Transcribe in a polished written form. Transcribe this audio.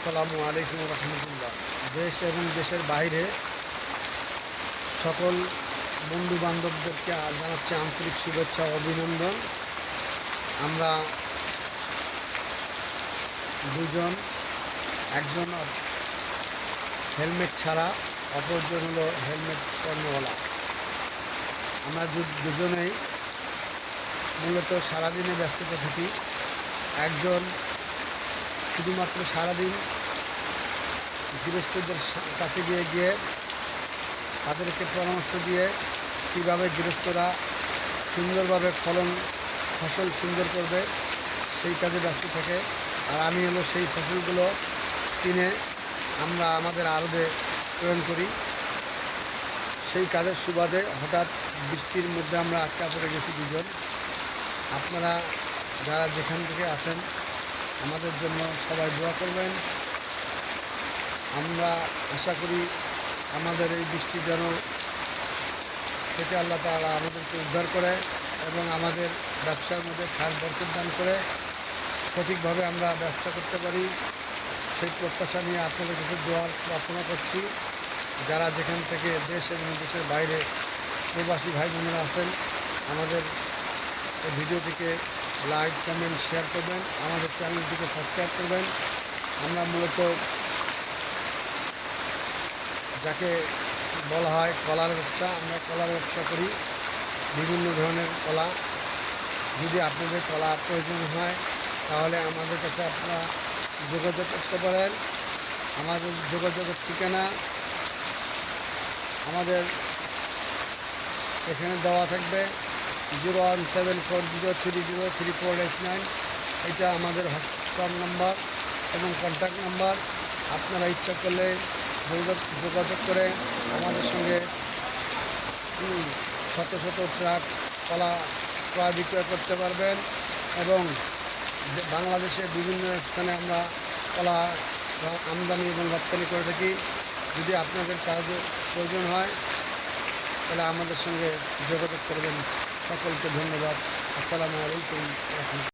আসসালামু আলাইকুম রহমতুল্লাহ। দেশ এবং দেশের বাইরে সকল বন্ধু বান্ধবদেরকে জানাচ্ছি আন্তরিক শুভেচ্ছা ও অভিনন্দন। আমরা দুজন, একজন হেলমেট ছাড়া, অপরজন হলো হেলমেট পণ্যওয়ালা। আমরা দুজনেই মূলত সারাদিনে ব্যস্ততা থাকি। একজন শুধুমাত্র সারাদিন গৃহস্থদের কাছে গিয়ে তাদেরকে পরামর্শ দিয়ে কীভাবে গৃহস্থরা সুন্দরভাবে ফসল সুন্দর করবে সেই কাজে ব্যস্ত থাকে। আর আমি হলো সেই ফসলগুলো কিনে আমরা আমাদের আড়তে প্রেরণ করি। সেই কাজের সুবাদে হঠাৎ বৃষ্টির মধ্যে আমরা আটকা পড়ে গেছি দুজন। আপনারা যারা যেখান থেকে আসেন আমাদের জন্য সবাই দোয়া করবেন। আমরা আশা করি আমাদের এই বৃষ্টি যেন থেকে আল্লাহ তাআলা আমাদেরকে উদ্ধার করে এবং আমাদের ব্যবসার মধ্যে খাস বরকত দান করে সঠিকভাবে আমরা ব্যবসা করতে পারি, সেই প্রত্যাশা নিয়ে আপনাদের কাছে দোয়ার প্রার্থনা করছি। যারা যেখান থেকে দেশ এবং দেশের বাইরে প্রবাসী ভাই বোনেরা আছেন, আমাদের এই ভিডিওটিকে লাইক, কমেন্ট, শেয়ার করবেন, আমাদের চ্যানেলটিকে সাবস্ক্রাইব করবেন। আমরা মূলত যাকে বলা হয় কলার ব্যবসা, আমরা কলার ব্যবসা করি। বিভিন্ন ধরনের কলা। যদি আপনাদের কলা প্রয়োজন হয় তাহলে আমাদের কাছে আপনারা যোগাযোগ করতে পারেন। আমাদের যোগাযোগের ঠিকানা আমাদের এখানে দেওয়া থাকবে 01740303489। এটা আমাদের হোয়াটসঅ্যাপ নাম্বার এবং কন্ট্যাক্ট নাম্বার। আপনারা ইচ্ছা করলে যোগাযোগ করে আমাদের সঙ্গে শত শত ট্রাক কলা ক্রয় বিক্রয় করতে পারবেন এবং বাংলাদেশে বিভিন্ন স্থানে আমরা কলা আমদানি এবং রপ্তানি করে থাকি। যদি আপনাদের কাজ প্রয়োজন হয় তাহলে আমাদের সঙ্গে যোগাযোগ করবেন। সকলকে ধন্যবাদ। আসসালামু আলাইকুম।